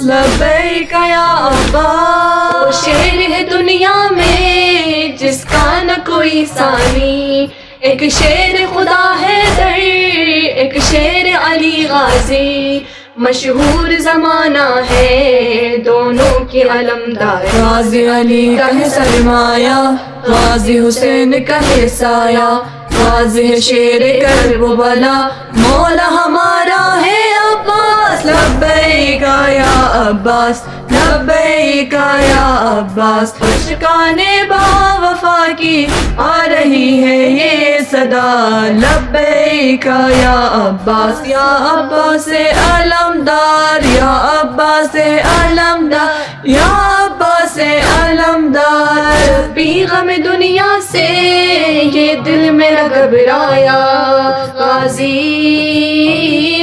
لبیک یا عباس. وہ شیر ہے دنیا میں جس کا نہ کوئی ثانی، ایک شیر خدا ہے در، ایک شیر علی غازی. مشہور زمانہ ہے دونوں کی علمدار، غازی علی کا ہے سرمایہ، غازی حسین کا ہے سایہ. غازی ہے شیر کرب و بلا، مولا ہمارا ہے عباس. لبیک یا عباس، لبیک یا عباس. عاشقان با وفا کی آ رہی ہے یہ صدا، لبیک یا عباس. یا عباس علمدار، یا عباس علمدار، یا عباس علمدار. بھی غم دنیا سے یہ دل میرا گھبرایا، غازی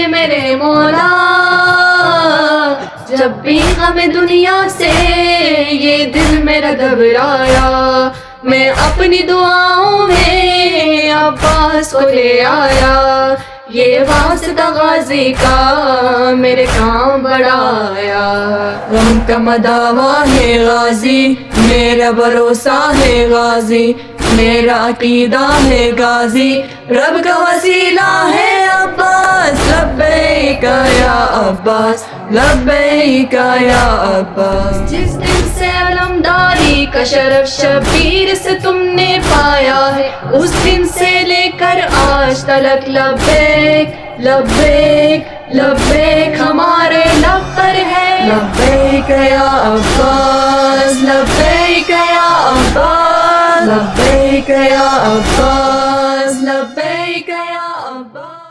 میرے مولا. جب بھی غم دنیا سے یہ دل میرا گھبرایا، میں اپنی دعاؤں میں عباس کو لے آیا. یہ واسطہ غازی کا میرے کام بڑا آیا. غم کا مداوا ہے غازی، میرا بھروسہ ہے غازی، میرا عقیدہ ہے غازی، رب کا وسیلہ ہے عباس. لبیک یا عباس، لبیک یا عباس. جس دن سے علمداری کا شرف شبیر سے تم نے پایا ہے، اس دن سے لے کر آج تلک لبیک لبیک لبیک ہمارے لب پر ہے. لبیک یا عباس، لبیک یا عباس، لبیک یا عباس، لبیک یا عباس.